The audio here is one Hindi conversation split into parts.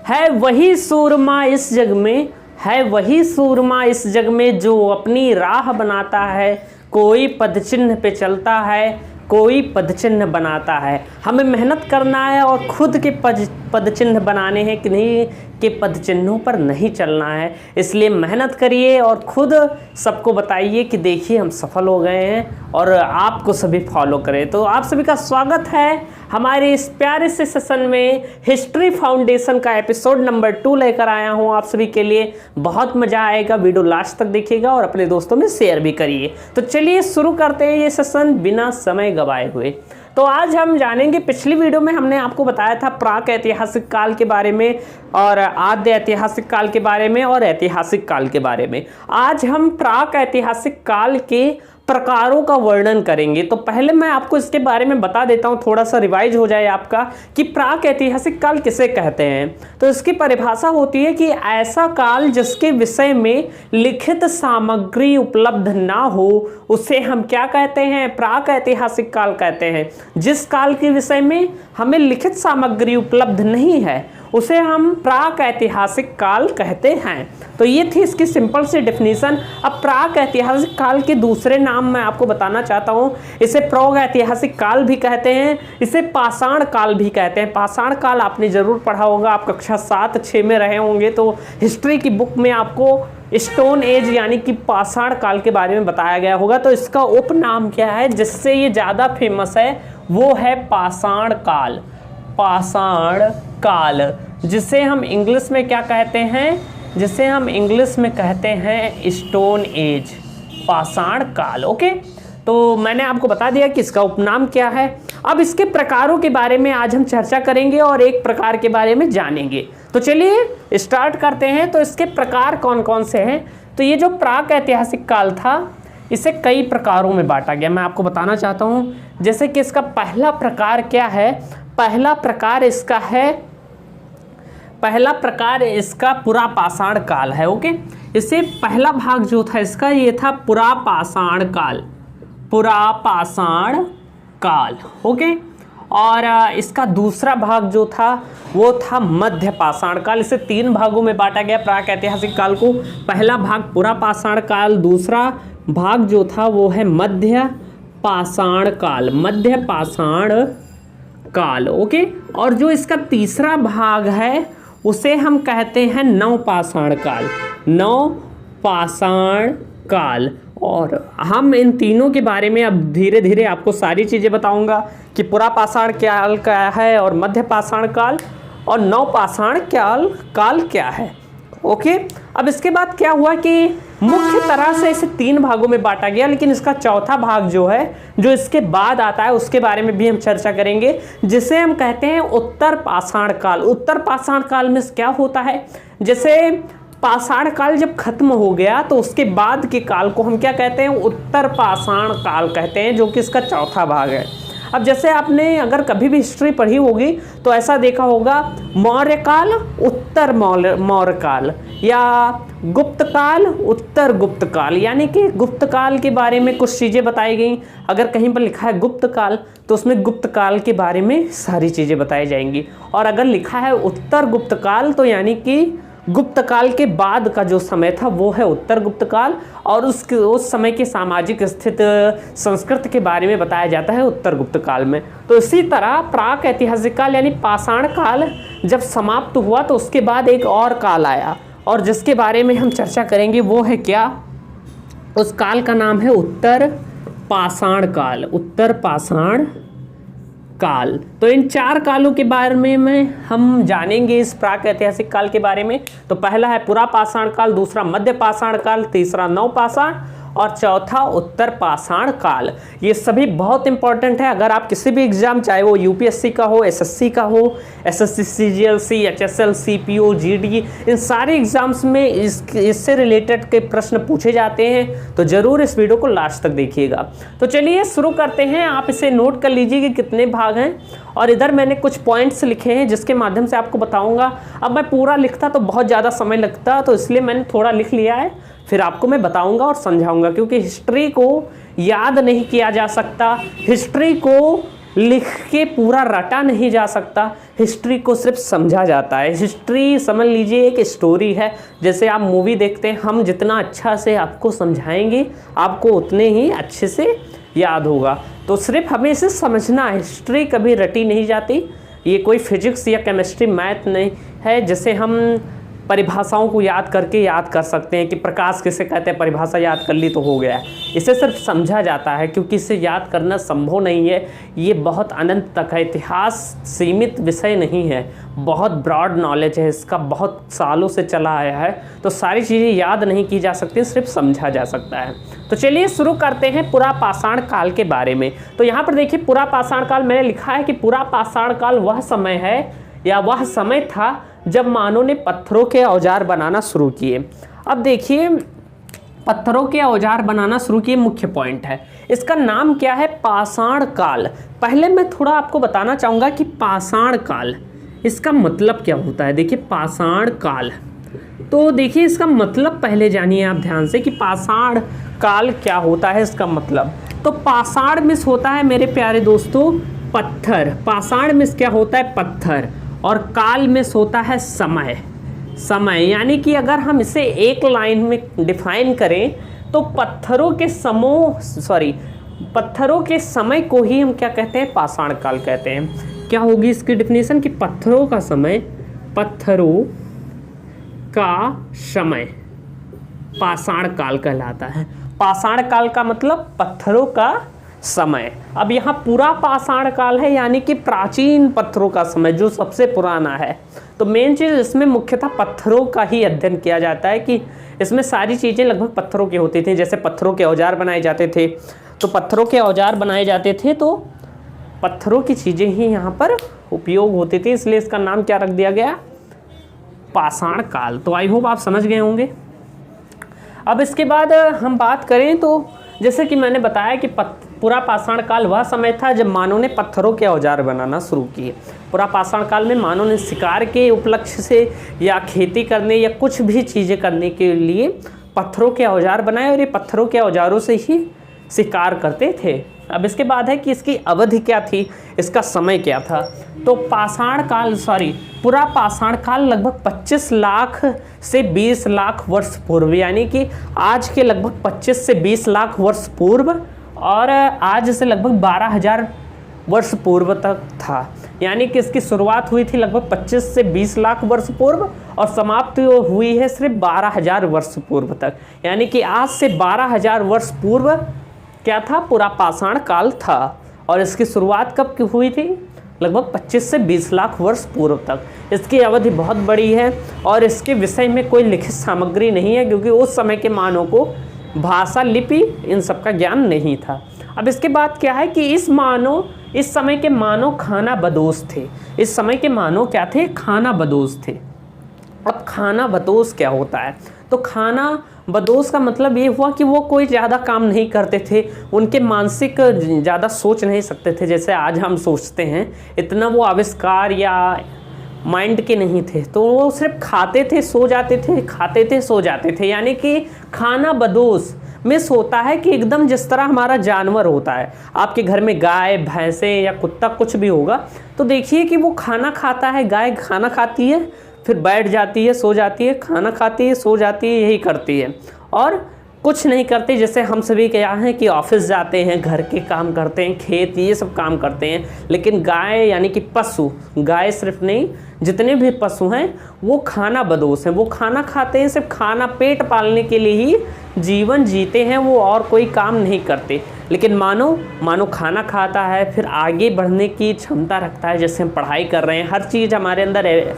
है वही सूरमा इस जग में, है वही सूरमा इस जग में जो अपनी राह बनाता है, कोई पदचिन्ह पे चलता है, कोई पदचिन्ह बनाता है। हमें मेहनत करना है और खुद के पदचिन्ह बनाने हैं कि नहीं कि पदचिन्हों पर नहीं चलना है। इसलिए मेहनत करिए और खुद सबको बताइए कि देखिए हम सफल हो गए हैं और आपको सभी फॉलो करें। तो आप सभी का स्वागत है हमारे इस प्यारे से सेशन में। हिस्ट्री फाउंडेशन का एपिसोड नंबर 2 लेकर आया हूं आप सभी के लिए। बहुत मज़ा आएगा, वीडियो लास्ट तक देखिएगा और अपने दोस्तों में शेयर भी करिए। तो चलिए शुरू करते हैं ये सेशन बिना समय गवाए हुए। तो आज हम जानेंगे, पिछली वीडियो में हमने आपको बताया था प्राक ऐतिहासिक काल के बारे में और आद्य ऐतिहासिक काल के बारे में और ऐतिहासिक काल के बारे में। आज हम प्राक ऐतिहासिक काल के प्रकारों का वर्णन करेंगे। तो पहले मैं आपको इसके बारे में बता देता हूँ, थोड़ा सा रिवाइज हो जाए आपका, कि प्राक ऐतिहासिक काल किसे कहते हैं। तो इसकी परिभाषा होती है कि ऐसा काल जिसके विषय में लिखित सामग्री उपलब्ध ना हो उसे हम क्या कहते हैं, प्राक ऐतिहासिक काल कहते हैं। जिस काल के विषय में हमें लिखित सामग्री उपलब्ध नहीं है उसे हम प्राक ऐतिहासिक काल कहते हैं। तो ये थी इसकी सिंपल सी डेफिनेशन। अब प्राक ऐतिहासिक काल के दूसरे नाम मैं आपको बताना चाहता हूँ। इसे प्रौढ़ ऐतिहासिक काल भी कहते हैं, इसे पाषाण काल भी कहते हैं। पाषाण काल आपने जरूर पढ़ा होगा, आप कक्षा 7-6 में रहे होंगे तो हिस्ट्री की बुक में आपको स्टोन एज यानी कि पाषाण काल के बारे में बताया गया होगा। तो इसका उपनाम क्या है जिससे ये ज़्यादा फेमस है, वो है पाषाण काल। पाषाण काल, जिसे हम इंग्लिश में क्या कहते हैं, जिसे हम इंग्लिश में कहते हैं स्टोन एज, पाषाण काल। ओके, तो मैंने आपको बता दिया कि इसका उपनाम क्या है। अब इसके प्रकारों के बारे में आज हम चर्चा करेंगे और एक प्रकार के बारे में जानेंगे। तो चलिए स्टार्ट करते हैं। तो इसके प्रकार कौन कौन से हैं। तो ये जो प्राक ऐतिहासिक काल था इसे कई प्रकारों में बांटा गया, मैं आपको बताना चाहता हूँ। जैसे कि इसका पहला प्रकार क्या है, पहला प्रकार इसका है, पहला प्रकार इसका पुरा पाषाण काल है। ओके, इसे पहला भाग जो था इसका ये था पुरा पाषाण काल, पुरा पाषाण काल। ओके, और इसका दूसरा भाग जो था वो था मध्य पाषाण काल। इसे 3 भागों में बांटा गया प्राक ऐतिहासिक काल को। पहला भाग पुरा पाषाण काल, दूसरा भाग जो था वो है मध्य पाषाण काल, मध्य पाषाण काल। ओके, और जो इसका तीसरा भाग है उसे हम कहते हैं नवपाषाण काल, नवपाषाण काल। और हम इन तीनों के बारे में अब धीरे धीरे आपको सारी चीज़ें बताऊंगा कि पुरा पाषाण काल क्या है और मध्य पाषाण काल और नवपाषाण काल क्या है। ओके, अब इसके बाद क्या हुआ कि मुख्य तरह से इसे 3 भागों में बांटा गया, लेकिन इसका चौथा भाग जो है जो इसके बाद आता है उसके बारे में भी हम चर्चा करेंगे, जिसे हम कहते हैं उत्तर पाषाण काल। उत्तर पाषाण काल में क्या होता है, जैसे पाषाण काल जब खत्म हो गया तो उसके बाद के काल को हम क्या कहते हैं, उत्तर पाषाण काल कहते हैं, जो कि इसका चौथा भाग है। अब जैसे आपने अगर कभी भी हिस्ट्री पढ़ी होगी तो ऐसा देखा होगा, मौर्य काल, उत्तर मौर्य काल, या गुप्त काल, उत्तर गुप्त काल, यानी कि गुप्त काल के बारे में कुछ चीज़ें बताई गई। अगर कहीं पर लिखा है गुप्त काल तो उसमें गुप्त काल के बारे में सारी चीज़ें बताई जाएंगी, और अगर लिखा है उत्तर गुप्त काल तो यानी कि गुप्त काल के बाद का जो समय था वो है उत्तर गुप्त काल, और उस समय के सामाजिक स्थित संस्कृति के बारे में बताया जाता है उत्तर गुप्त काल में। तो इसी तरह प्राक ऐतिहासिक काल यानी पाषाण काल जब समाप्त हुआ तो उसके बाद एक और काल आया, और जिसके बारे में हम चर्चा करेंगे वो है क्या, उस काल का नाम है उत्तर पाषाण काल, उत्तर पाषाण काल। तो इन 4 कालों के बारे में हम जानेंगे इस प्राक ऐतिहासिक काल के बारे में। तो पहला है पुरा पाषाण काल, दूसरा मध्य पाषाण काल, तीसरा नवपाषाण और चौथा उत्तर पाषाण काल। ये सभी बहुत इंपॉर्टेंट है। अगर आप किसी भी एग्जाम, चाहे वो यूपीएससी का हो, एसएससी का हो, एसएससी सीजीएलसी, एचएसएल, सीपीओ, जीडी, इन सारे एग्जाम्स में इससे रिलेटेड के प्रश्न पूछे जाते हैं। तो जरूर इस वीडियो को लास्ट तक देखिएगा। तो चलिए शुरू करते हैं। आप इसे नोट कर लीजिए कि कितने भाग हैं, और इधर मैंने कुछ पॉइंट्स लिखे हैं जिसके माध्यम से आपको बताऊंगा। अब मैं पूरा लिखता तो बहुत ज़्यादा समय लगता, तो इसलिए मैंने थोड़ा लिख लिया है, फिर आपको मैं बताऊंगा और समझाऊंगा, क्योंकि हिस्ट्री को याद नहीं किया जा सकता, हिस्ट्री को लिख के पूरा रटा नहीं जा सकता, हिस्ट्री को सिर्फ समझा जाता है। हिस्ट्री समझ लीजिए एक स्टोरी है, जैसे आप मूवी देखते हैं, हम जितना अच्छा से आपको समझाएंगे आपको उतने ही अच्छे से याद होगा। तो सिर्फ हमें इसे समझना है, हिस्ट्री कभी रटी नहीं जाती। ये कोई फिजिक्स या केमिस्ट्री मैथ नहीं है जैसे हम परिभाषाओं को याद करके याद कर सकते हैं कि प्रकाश किसे कहते हैं, परिभाषा याद कर ली तो हो गया। इसे सिर्फ समझा जाता है क्योंकि इसे याद करना संभव नहीं है। ये बहुत अनंत तक है, इतिहास सीमित विषय नहीं है, बहुत ब्रॉड नॉलेज है इसका, बहुत सालों से चला आया है। तो सारी चीज़ें याद नहीं की जा सकती, सिर्फ समझा जा सकता है। तो चलिए शुरू करते हैं पुरा पाषाण काल के बारे में। तो यहाँ पर देखिए पुरा पाषाण काल मैंने लिखा है कि पुरा पाषाण काल वह समय है या वह समय था जब मानव ने पत्थरों के औजार बनाना शुरू किए। अब देखिए पत्थरों के औजार बनाना शुरू किए, मुख्य पॉइंट है इसका नाम क्या है, पाषाण काल। पहले मैं थोड़ा आपको बताना चाहूँगा कि पाषाण काल इसका मतलब क्या होता है। देखिए पाषाण काल, तो देखिए इसका मतलब पहले जानिए आप ध्यान से कि पाषाण काल क्या होता है इसका मतलब। तो पाषाण मिस होता है मेरे प्यारे दोस्तों पत्थर, पाषाण मिस क्या होता है पत्थर, और काल में होता है समय। समय यानी कि अगर हम इसे एक लाइन में डिफाइन करें तो पत्थरों के समय को ही हम क्या कहते हैं, पाषाण काल कहते हैं। क्या होगी इसकी डिफिनेशन कि पत्थरों का समय, पत्थरों का समय पाषाण काल कहलाता है। पाषाण काल का मतलब पत्थरों का समय। अब यहाँ पूरा पाषाण काल है यानी कि प्राचीन पत्थरों का समय जो सबसे पुराना है। तो मेन चीज़ इसमें मुख्यतः पत्थरों का ही अध्ययन किया जाता है कि इसमें सारी चीज़ें लगभग पत्थरों की होती थी। जैसे पत्थरों के औजार बनाए जाते थे, तो पत्थरों के औजार बनाए जाते थे तो पत्थरों की चीज़ें ही यहाँ पर उपयोग होती थी, इसलिए इसका नाम क्या रख दिया गया, पाषाण काल। तो आई होप आप समझ गए होंगे। अब इसके बाद हम बात करें तो जैसे कि मैंने बताया कि पूरा पाषाण काल वह समय था जब मानव ने पत्थरों के औजार बनाना शुरू किए। पूरा पाषाण काल में मानव ने शिकार के उपलक्ष्य से या खेती करने या कुछ भी चीज़ें करने के लिए पत्थरों के औजार बनाए और ये पत्थरों के औजारों से ही शिकार करते थे। अब इसके बाद है कि इसकी अवधि क्या थी, इसका समय क्या था। तो पूरा पाषाण काल लगभग 25 लाख से 20 लाख वर्ष पूर्व, यानी कि आज के लगभग 25 से 20 लाख वर्ष पूर्व और आज से लगभग 12,000 वर्ष पूर्व तक था। यानी कि इसकी शुरुआत हुई थी लगभग 25 से 20 लाख वर्ष पूर्व और समाप्त हुई है सिर्फ 12,000 वर्ष पूर्व तक। यानी कि आज से 12,000 वर्ष पूर्व क्या था, पूरा पाषाण काल था। और इसकी शुरुआत कब की हुई थी, लगभग 25 से 20 लाख वर्ष पूर्व तक। इसकी अवधि बहुत बड़ी है और इसके विषय में कोई लिखित सामग्री नहीं है क्योंकि उस समय के मानव को भाषा, लिपि इन सब का ज्ञान नहीं था। अब इसके बाद क्या है कि इस समय के मानव खाना बदोश थे। इस समय के मानव क्या थे, खाना बदोश थे। अब खाना बदोश क्या होता है, तो खाना बदोश का मतलब ये हुआ कि वो कोई ज़्यादा काम नहीं करते थे, उनके मानसिक ज़्यादा सोच नहीं सकते थे जैसे आज हम सोचते हैं, इतना वो आविष्कार या माइंड के नहीं थे। तो वो सिर्फ खाते थे, सो जाते थे, खाते थे, सो जाते थे। यानी कि खाना बदोश मिस होता है कि एकदम जिस तरह हमारा जानवर होता है, आपके घर में गाय, भैंसे या कुत्ता कुछ भी होगा, तो देखिए कि वो खाना खाता है, गाय खाना खाती है, फिर बैठ जाती है, सो जाती है, खाना खाती है, सो जाती है, यही करती है और कुछ नहीं करते। जैसे हम सभी क्या हैं कि ऑफिस जाते हैं, घर के काम करते हैं, खेत, ये सब काम करते हैं, लेकिन गाय यानी कि पशु, गाय सिर्फ नहीं, जितने भी पशु हैं वो खाना बदोश हैं। वो खाना खाते हैं, सिर्फ खाना, पेट पालने के लिए ही जीवन जीते हैं वो, और कोई काम नहीं करते। लेकिन मानो खाना खाता है, फिर आगे बढ़ने की क्षमता रखता है। जैसे हम पढ़ाई कर रहे हैं, हर चीज़ हमारे अंदर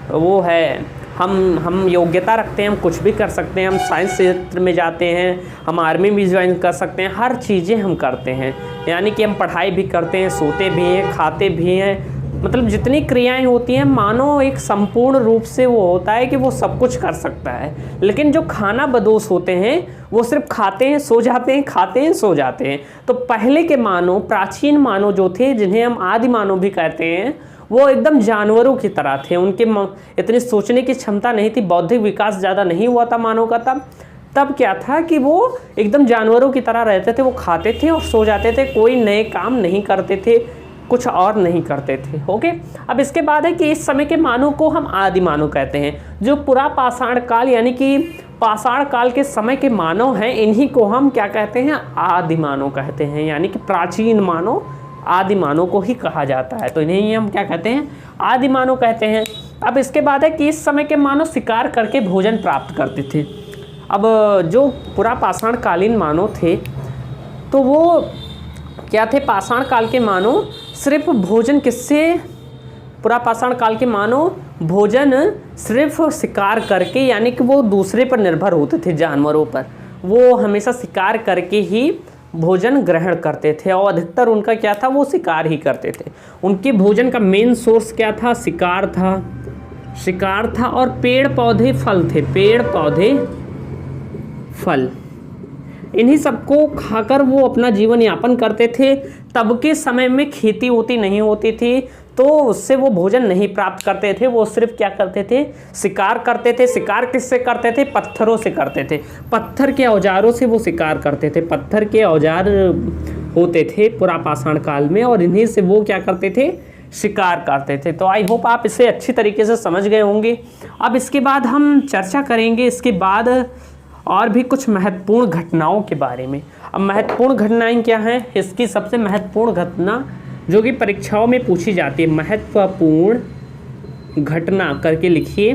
वो है, हम योग्यता रखते हैं, हम कुछ भी कर सकते हैं, हम साइंस क्षेत्र में जाते हैं, हम आर्मी भी ज्वाइन कर सकते हैं, हर चीज़ें हम करते हैं। यानी कि हम पढ़ाई भी करते हैं, सोते भी हैं, खाते भी हैं, मतलब जितनी क्रियाएं होती हैं मानो एक संपूर्ण रूप से वो होता है कि वो सब कुछ कर सकता है। लेकिन जो खाना बदोश होते हैं वो सिर्फ खाते हैं, सो जाते हैं, खाते हैं, सो जाते हैं। तो पहले के मानव, प्राचीन मानव जो थे, जिन्हें हम आदि मानव भी कहते हैं, वो एकदम जानवरों की तरह थे। उनके इतनी सोचने की क्षमता नहीं थी, बौद्धिक विकास ज़्यादा नहीं हुआ था मानव का। तब क्या था कि वो एकदम जानवरों की तरह रहते थे, वो खाते थे और सो जाते थे, कोई नए काम नहीं करते थे, कुछ और नहीं करते थे। ओके, अब इसके बाद है कि इस समय के मानव को हम आदि मानव कहते हैं। जो पुरा पाषाण काल यानी कि पाषाण काल के समय के मानव हैं, इन्हीं को हम क्या कहते हैं, आदि मानव कहते हैं, यानी कि प्राचीन मानव आदि मानव को ही कहा जाता है। तो इन्हें ही हम क्या कहते हैं, आदि मानव कहते हैं। अब इसके बाद है कि इस समय के मानव शिकार करके भोजन प्राप्त करते थे। अब जो पुरा पाषाण कालीन मानव थे तो वो क्या थे, पाषाण काल के मानव सिर्फ भोजन किससे, पुरा पाषाण काल के मानव भोजन सिर्फ शिकार करके, यानी कि वो दूसरे पर निर्भर होते थे, जानवरों पर। वो हमेशा शिकार करके ही भोजन ग्रहण करते थे और अधिकतर उनका क्या था, वो शिकार ही करते थे। उनके भोजन का मेन सोर्स क्या था, शिकार था और पेड़ पौधे फल थे, पेड़ पौधे फल, इन्हीं सबको खाकर वो अपना जीवन यापन करते थे। तब के समय में खेती होती नहीं होती थी, तो उससे वो भोजन नहीं प्राप्त करते थे, वो सिर्फ क्या करते थे, शिकार करते थे। शिकार किससे करते थे, पत्थरों से करते थे, पत्थर के औजारों से वो शिकार करते थे। पत्थर के औजार होते थे पुरा पाषाण काल में और इन्हीं से वो क्या करते थे, शिकार करते थे। तो आई होप आप इसे अच्छी तरीके से समझ गए होंगे। अब इसके बाद हम चर्चा करेंगे इसके बाद और भी कुछ महत्वपूर्ण घटनाओं के बारे में। अब महत्वपूर्ण घटनाएं क्या हैं, इसकी सबसे महत्वपूर्ण घटना जो कि परीक्षाओं में पूछी जाती है, महत्वपूर्ण घटना करके लिखिए,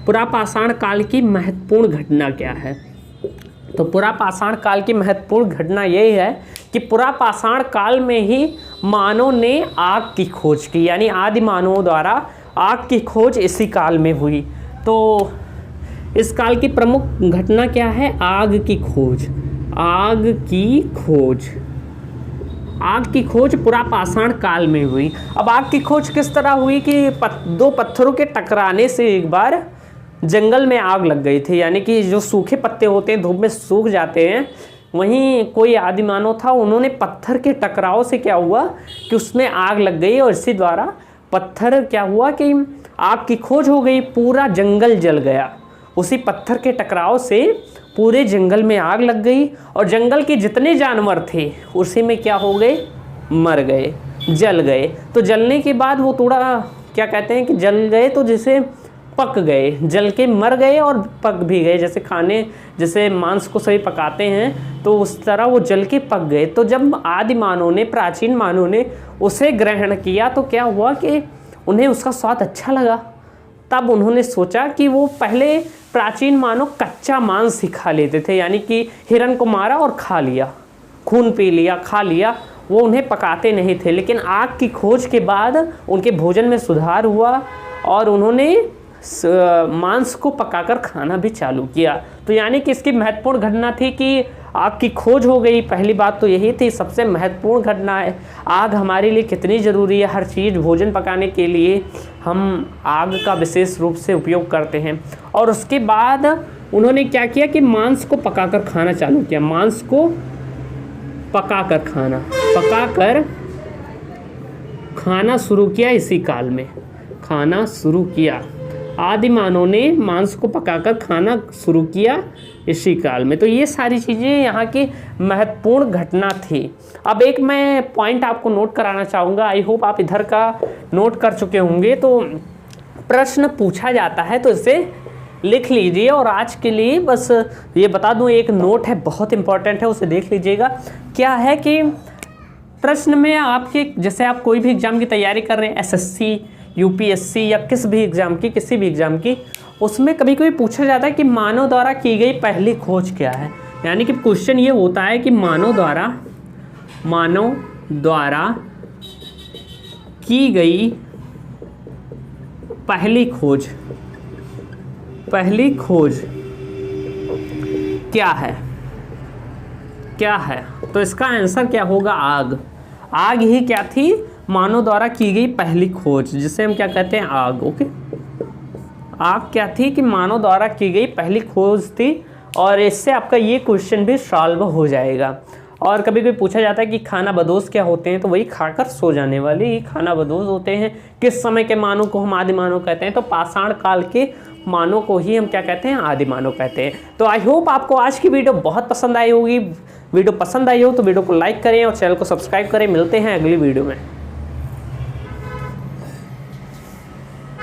पुरा पाषाण काल की महत्वपूर्ण घटना क्या है। तो पुरा पाषाण काल की महत्वपूर्ण घटना यही है कि पुरा पाषाण काल में ही मानव ने आग की खोज की, यानी आदि मानवों द्वारा आग की खोज इसी काल में हुई। तो इस काल की प्रमुख घटना क्या है, आग की खोज। आग की खोज, आग की खोज पुरा पाषाण काल में हुई। अब आग की खोज किस तरह हुई कि दो पत्थरों के टकराने से एक बार जंगल में आग लग गई थी, यानी कि जो सूखे पत्ते होते हैं धूप में सूख जाते हैं, वहीं कोई आदि मानव था, उन्होंने पत्थर के टकराव से क्या हुआ कि उसमें आग लग गई और इसी द्वारा पत्थर क्या हुआ कि आग की खोज हो गई, पूरा जंगल जल गया। उसी पत्थर के टकराव से पूरे जंगल में आग लग गई और जंगल के जितने जानवर थे उसी में क्या हो गए, मर गए, जल गए। तो जलने के बाद वो थोड़ा क्या कहते हैं कि जल गए तो जैसे पक गए, जल के मर गए और पक भी गए, जैसे मांस को सभी पकाते हैं तो उस तरह वो जल के पक गए। तो जब आदि मानव ने, प्राचीन मानव ने उसे ग्रहण किया तो क्या हुआ कि उन्हें उसका स्वाद अच्छा लगा। तब उन्होंने सोचा कि वो पहले प्राचीन मानव कच्चा मांस ही खा लेते थे, यानी कि हिरन को मारा और खा लिया, खून पी लिया, खा लिया, वो उन्हें पकाते नहीं थे। लेकिन आग की खोज के बाद उनके भोजन में सुधार हुआ और उन्होंने मांस को पकाकर खाना भी चालू किया। तो यानी कि इसकी महत्वपूर्ण घटना थी कि आग की खोज हो गई। पहली बात तो यही थी, सबसे महत्वपूर्ण घटना है। आग हमारे लिए कितनी ज़रूरी है, हर चीज़ भोजन पकाने के लिए हम आग का विशेष रूप से उपयोग करते हैं। और उसके बाद उन्होंने क्या किया कि मांस को पकाकर खाना चालू किया, मांस को पकाकर खाना शुरू किया। इसी काल में खाना शुरू किया, आदि मानव ने मांस को पकाकर खाना शुरू किया इसी काल में। तो ये सारी चीज़ें यहाँ की महत्वपूर्ण घटना थी। अब एक मैं पॉइंट आपको नोट कराना चाहूँगा, आई होप आप इधर का नोट कर चुके होंगे। तो प्रश्न पूछा जाता है तो इसे लिख लीजिए और आज के लिए बस ये बता दूँ, एक नोट है बहुत इंपॉर्टेंट है, उसे देख लीजिएगा। क्या है कि प्रश्न में आपके, जैसे आप कोई भी एग्ज़ाम की तैयारी कर रहे हैं, एसएससी, यूपीएससी या किसी भी एग्ज़ाम की, उसमें कभी कभी पूछा जाता है कि मानव द्वारा की गई पहली खोज क्या है। यानी कि क्वेश्चन ये होता है कि मानव द्वारा की गई पहली खोज क्या है। तो इसका आंसर क्या होगा, आग ही क्या थी, मानव द्वारा की गई पहली खोज, जिसे हम क्या कहते हैं, आग। ओके, आग क्या थी कि मानव द्वारा की गई पहली खोज थी और इससे आपका ये क्वेश्चन भी सॉल्व हो जाएगा। और कभी कभी पूछा जाता है कि खाना बदोश क्या होते हैं, तो वही खाकर सो जाने वाले ही खाना बदोश होते हैं। किस समय के मानव को हम आदि मानव कहते हैं, तो पाषाण काल के मानव को ही हम क्या कहते हैं, आदि मानव कहते हैं। तो आई होप आपको आज की वीडियो बहुत पसंद आई होगी। वीडियो पसंद आई हो तो वीडियो को लाइक करें और चैनल को सब्सक्राइब करें। मिलते हैं अगली वीडियो में।